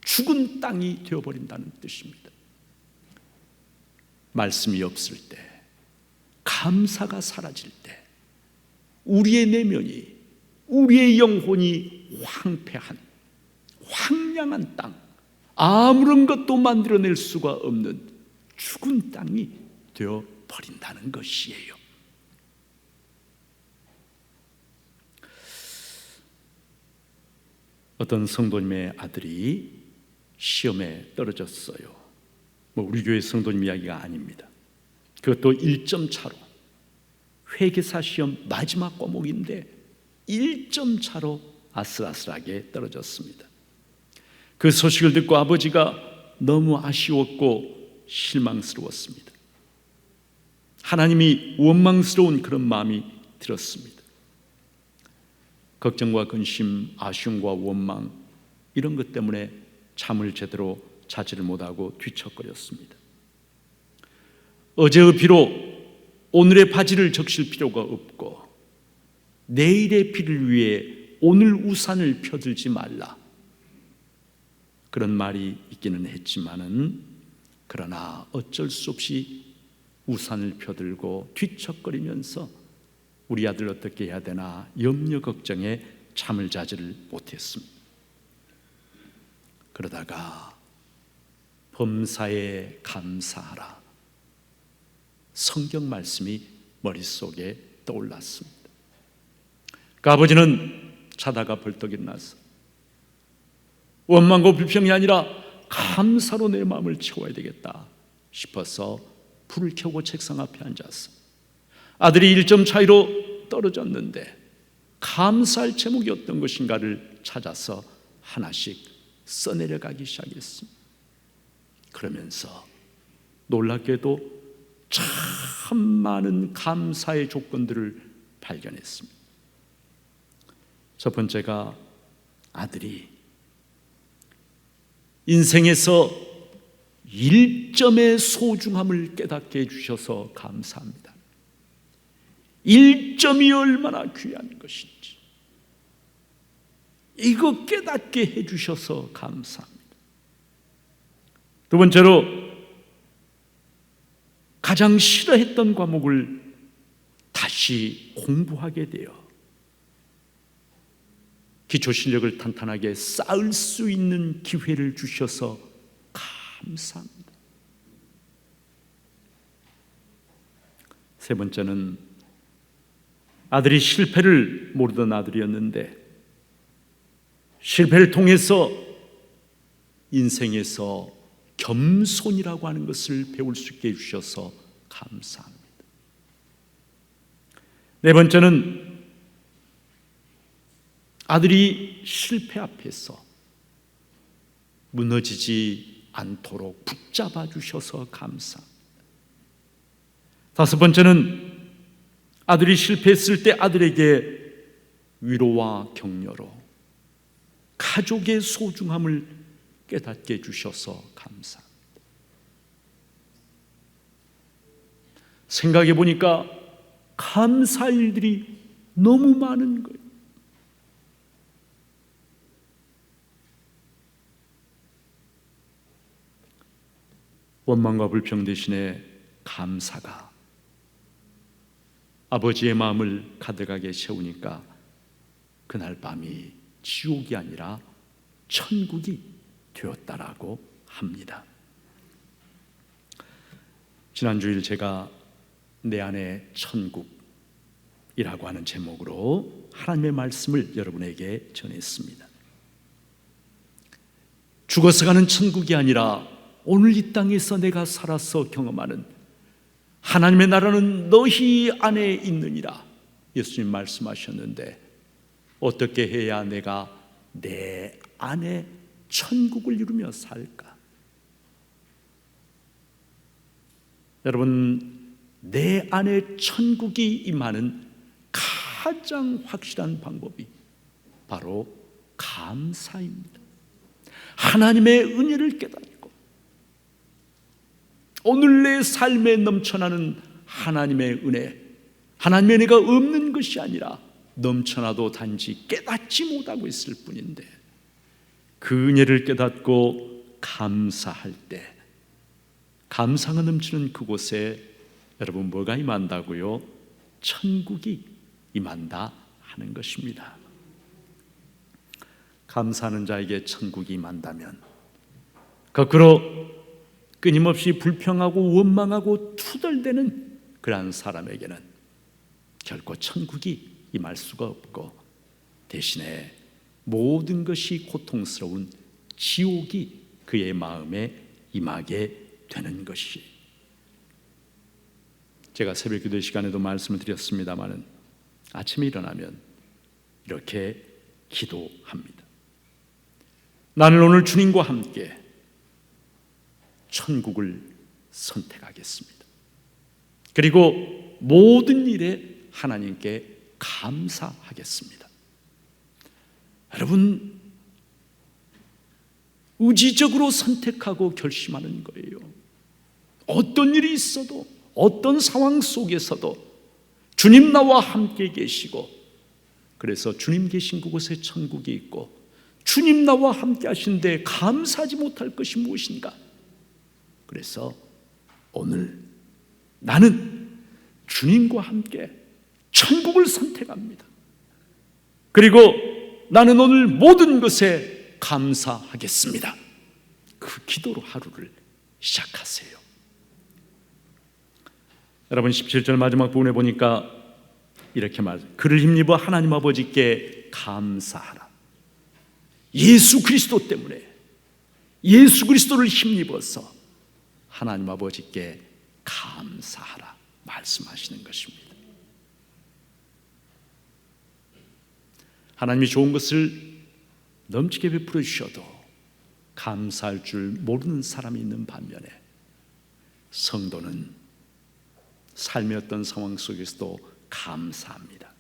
죽은 땅이 되어버린다는 뜻입니다. 말씀이 없을 때, 감사가 사라질 때 우리의 내면이, 우리의 영혼이 황폐한, 황량한 땅, 아무런 것도 만들어낼 수가 없는 죽은 땅이 되어버린다는 것이에요. 어떤 성도님의 아들이 시험에 떨어졌어요. 우리 교회 성도님 이야기가 아닙니다. 그것도 1점 차로, 회계사 시험 마지막 과목인데 1점 차로 아슬아슬하게 떨어졌습니다. 그 소식을 듣고 아버지가 너무 아쉬웠고 실망스러웠습니다. 하나님이 원망스러운 그런 마음이 들었습니다. 걱정과 근심, 아쉬움과 원망, 이런 것 때문에 잠을 제대로 자지를 못하고 뒤척거렸습니다. 어제의 비로 오늘의 바지를 적실 필요가 없고 내일의 비를 위해 오늘 우산을 펴들지 말라, 그런 말이 있기는 했지만은, 그러나 어쩔 수 없이 우산을 펴들고 뒤척거리면서 우리 아들 어떻게 해야 되나 염려 걱정에 잠을 자지를 못했습니다. 그러다가 범사에 감사하라, 성경 말씀이 머릿속에 떠올랐습니다. 그 아버지는 자다가 벌떡 일어나서 원망과 불평이 아니라 감사로 내 마음을 채워야 되겠다 싶어서 불을 켜고 책상 앞에 앉았어. 아들이 1점 차이로 떨어졌는데 감사할 제목이 어떤 것인가를 찾아서 하나씩 써내려가기 시작했습니다. 그러면서 놀랍게도 참 많은 감사의 조건들을 발견했습니다. 첫 번째가, 아들이 인생에서 1점의 소중함을 깨닫게 해주셔서 감사합니다. 1점이 얼마나 귀한 것인지, 이거 깨닫게 해주셔서 감사합니다. 두 번째로, 가장 싫어했던 과목을 다시 공부하게 되어 기초 실력을 탄탄하게 쌓을 수 있는 기회를 주셔서 감사합니다. 세 번째는, 아들이 실패를 모르던 아들이었는데 실패를 통해서 인생에서 겸손이라고 하는 것을 배울 수 있게 해주셔서 감사합니다. 네 번째는, 아들이 실패 앞에서 무너지지 않도록 붙잡아 주셔서 감사합니다. 다섯 번째는, 아들이 실패했을 때 아들에게 위로와 격려로 가족의 소중함을 깨닫게 해주셔서 감사합니다. 생각해 보니까 감사할 일들이 너무 많은 거예요. 원망과 불평 대신에 감사가 아버지의 마음을 가득하게 채우니까 그날 밤이 지옥이 아니라 천국이 되었다라고 합니다. 지난 주일 제가 내 안에 천국이라고 하는 제목으로 하나님의 말씀을 여러분에게 전했습니다. 죽어서 가는 천국이 아니라 오늘 이 땅에서 내가 살아서 경험하는 하나님의 나라는 너희 안에 있느니라 예수님 말씀하셨는데, 어떻게 해야 내가 내 안에 천국을 이루며 살까? 여러분, 내 안에 천국이 임하는 가장 확실한 방법이 바로 감사입니다. 하나님의 은혜를 깨닫고 오늘 내 삶에 넘쳐나는 하나님의 은혜, 하나님의 은혜가 없는 것이 아니라 넘쳐나도 단지 깨닫지 못하고 있을 뿐인데, 그 은혜를 깨닫고 감사할 때 감사가 넘치는 그곳에 여러분 뭐가 임한다고요? 천국이 임한다 하는 것입니다. 감사하는 자에게 천국이 임한다면, 거꾸로 끊임없이 불평하고 원망하고 투덜대는 그러한 사람에게는 결코 천국이 임할 수가 없고, 대신에 모든 것이 고통스러운 지옥이 그의 마음에 임하게 되는 것이, 제가 새벽 기도 시간에도 말씀을 드렸습니다마는 아침에 일어나면 이렇게 기도합니다. 나는 오늘 주님과 함께 천국을 선택하겠습니다. 그리고 모든 일에 하나님께 감사하겠습니다. 여러분, 의지적으로 선택하고 결심하는 거예요. 어떤 일이 있어도, 어떤 상황 속에서도 주님 나와 함께 계시고, 그래서 주님 계신 그곳에 천국이 있고, 주님 나와 함께 하신데 감사하지 못할 것이 무엇인가? 그래서 오늘 나는 주님과 함께 천국을 선택합니다. 그리고 나는 오늘 모든 것에 감사하겠습니다. 그 기도로 하루를 시작하세요. 여러분, 17절 마지막 부분에 보니까 이렇게 말해요. 그를 힘입어 하나님 아버지께 감사하라. 예수 그리스도 때문에, 예수 그리스도를 힘입어서 하나님 아버지께 감사하라 말씀하시는 것입니다. 하나님이 좋은 것을 넘치게 베풀어 주셔도 감사할 줄 모르는 사람이 있는 반면에, 성도는 삶의 어떤 상황 속에서도 감사합니다.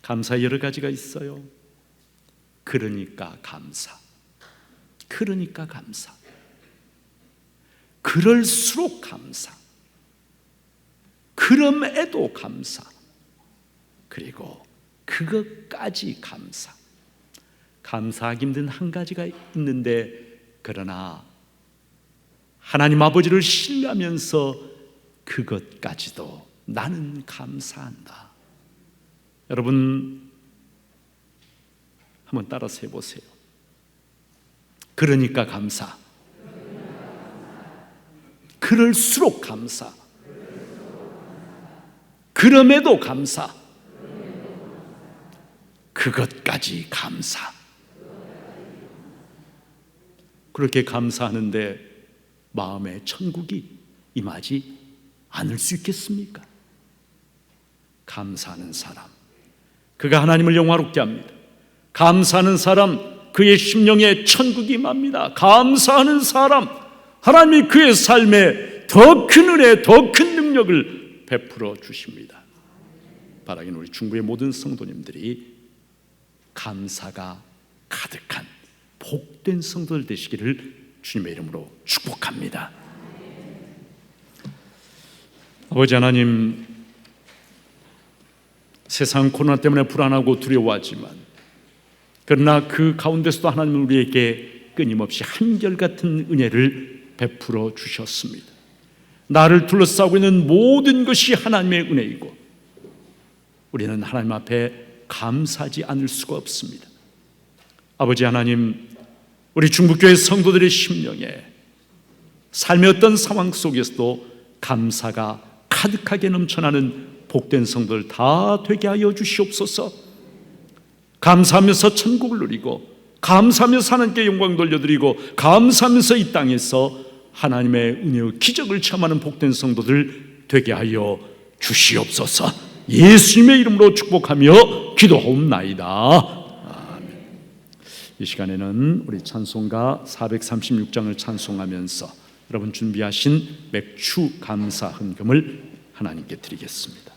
감사 여러 가지가 있어요. 그러니까 감사, 그러니까 감사, 그럴수록 감사, 그럼에도 감사, 그리고 그것까지 감사. 감사하기 힘든 한 가지가 있는데, 그러나 하나님 아버지를 신뢰하면서 그것까지도 나는 감사한다. 여러분 한번 따라서 해보세요. 그러니까 감사, 그럴수록 감사, 그럼에도 감사, 그것까지 감사. 그렇게 감사하는데 마음에 천국이 임하지 않을 수 있겠습니까? 감사하는 사람, 그가 하나님을 영화롭게 합니다. 감사하는 사람, 그의 심령에 천국이 임합니다. 감사하는 사람, 하나님이 그의 삶에 더 큰 은혜, 더 큰 능력을 베풀어 주십니다. 바라기는 우리 중부의 모든 성도님들이 감사가 가득한 복된 성도들 되시기를 주님의 이름으로 축복합니다. 아버지 하나님, 세상 코로나 때문에 불안하고 두려워하지만, 그러나 그 가운데서도 하나님은 우리에게 끊임없이 한결같은 은혜를 베풀어 주셨습니다. 나를 둘러싸고 있는 모든 것이 하나님의 은혜이고, 우리는 하나님 앞에 감사하지 않을 수가 없습니다. 아버지 하나님, 우리 중부교회 성도들의 심령에 삶의 어떤 상황 속에서도 감사가 가득하게 넘쳐나는 복된 성도들 다 되게 하여 주시옵소서. 감사하면서 천국을 누리고, 감사하면서 하나님께 영광 돌려드리고, 감사하면서 이 땅에서 하나님의 은혜의 기적을 체험하는 복된 성도들 되게 하여 주시옵소서. 예수님의 이름으로 축복하며 기도하옵나이다. 아멘. 이 시간에는 우리 찬송가 436장을 찬송하면서 여러분 준비하신 맥주 감사 헌금을 하나님께 드리겠습니다.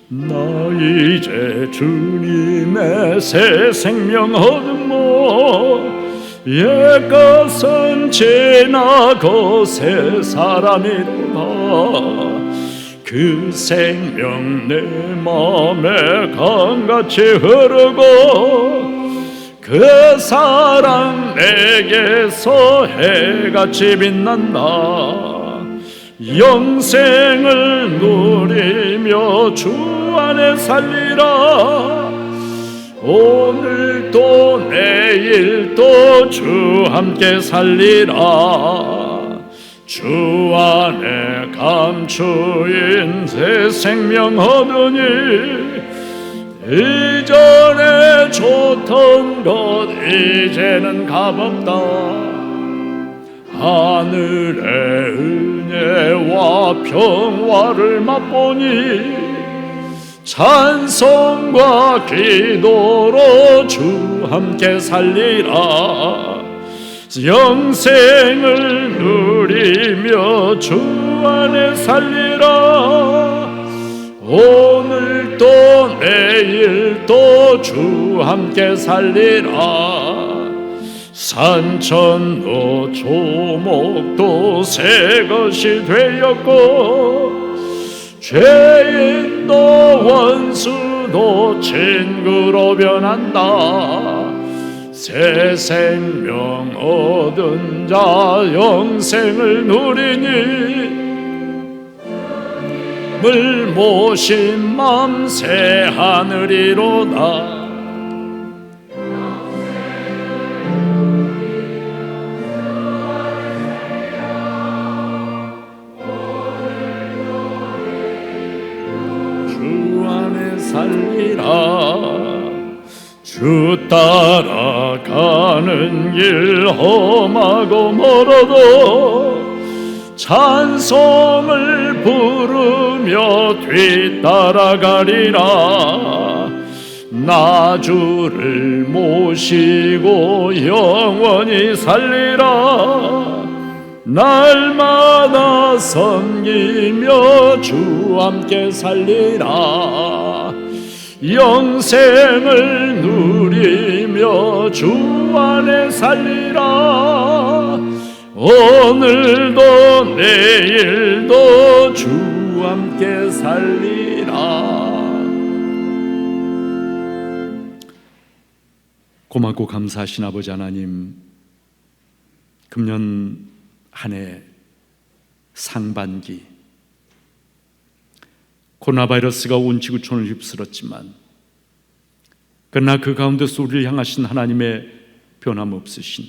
나 이제 주님의 새 생명 얻으모, 옛것은 지나고 새 사람이로다. 그 생명 내 맘에 강같이 흐르고, 그 사랑 내게서 해같이 빛난다. 영생을 누리며 주 안에 살리라. 오늘도 내일도 주 함께 살리라. 주 안에 감추인 새 생명 얻으니, 이전에 좋던 것 이제는 값없다. 하늘의 은혜와 평화를 맛보니, 찬송과 기도로 주 함께 살리라. 영생을 누리며 주 안에 살리라. 오늘도 내일도 주 함께 살리라. 산천도 조목도 새 것이 되었고, 죄인도 원수도 친구로 변한다. 새 생명 얻은 자 영생을 누리니, 물 모신 맘 새 하늘이로다. 주 따라가는 길 험하고 멀어도, 찬송을 부르며 뒤따라가리라. 나 주를 모시고 영원히 살리라. 날마다 섬기며 주 함께 살리라. 영생을 누리며 감사하며 주 안에 살리라. 오늘도 내일도 주 함께 살리라. 고맙고 감사하신 아버지 하나님, 금년 한 해 상반기 코로나 바이러스가 온 지구촌을 휩쓸었지만 그러나 그 가운데서 우리를 향하신 하나님의 변함없으신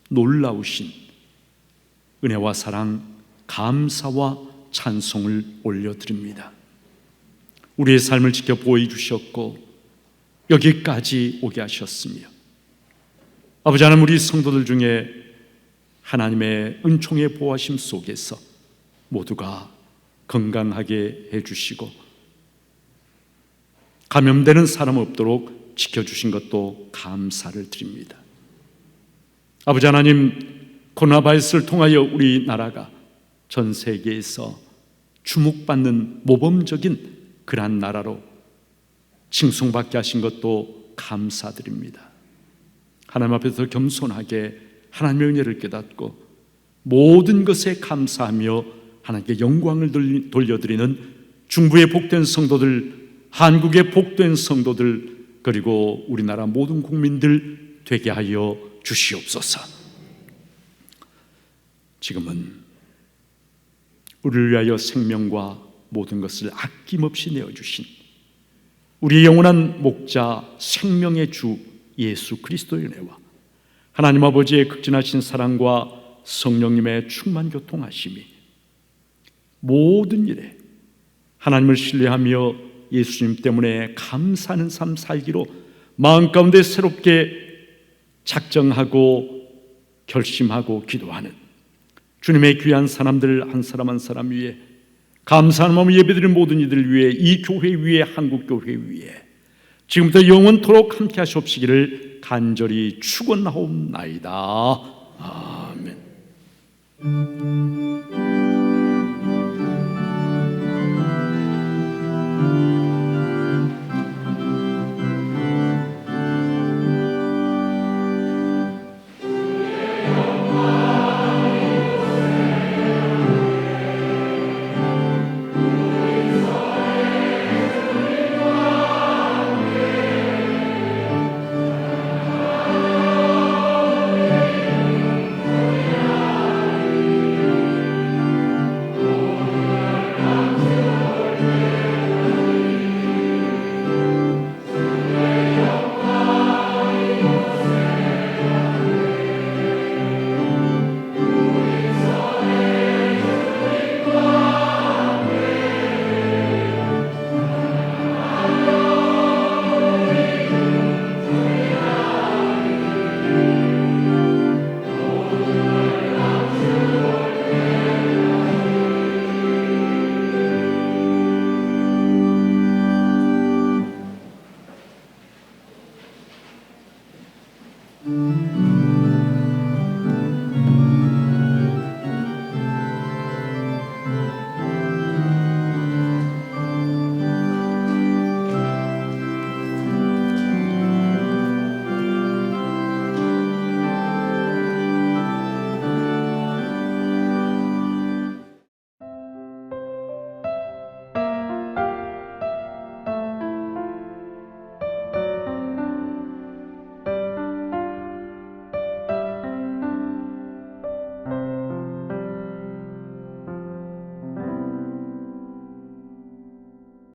놀라우신 은혜와 사랑, 감사와 찬송을 올려드립니다. 우리의 삶을 지켜 보호해 주셨고 여기까지 오게 하셨으며 아버지 하나님, 우리 성도들 중에 하나님의 은총의 보호하심 속에서 모두가 건강하게 해주시고 감염되는 사람 없도록 지켜주신 것도 감사를 드립니다. 아버지 하나님, 코로나 바이러스를 통하여 우리나라가 전 세계에서 주목받는 모범적인 그러한 나라로 칭송받게 하신 것도 감사드립니다. 하나님 앞에서 겸손하게 하나님의 은혜를 깨닫고 모든 것에 감사하며 하나님께 영광을 돌려드리는 중부의 복된 성도들, 한국의 복된 성도들, 그리고 우리나라 모든 국민들 되게 하여 주시옵소서. 지금은 우리를 위하여 생명과 모든 것을 아낌없이 내어주신 우리의 영원한 목자, 생명의 주 예수 그리스도의 은혜와 하나님 아버지의 극진하신 사랑과 성령님의 충만 교통하심이 모든 일에 하나님을 신뢰하며 예수님 때문에 감사하는 삶 살기로 마음 가운데 새롭게 작정하고 결심하고 기도하는 주님의 귀한 사람들 한 사람 한 사람 위에, 감사하는 마음으로 예배드리는 모든 이들 위에, 이 교회 위에, 한국교회 위에 지금부터 영원토록 함께 하시옵시기를 간절히 축원하옵나이다. 아멘.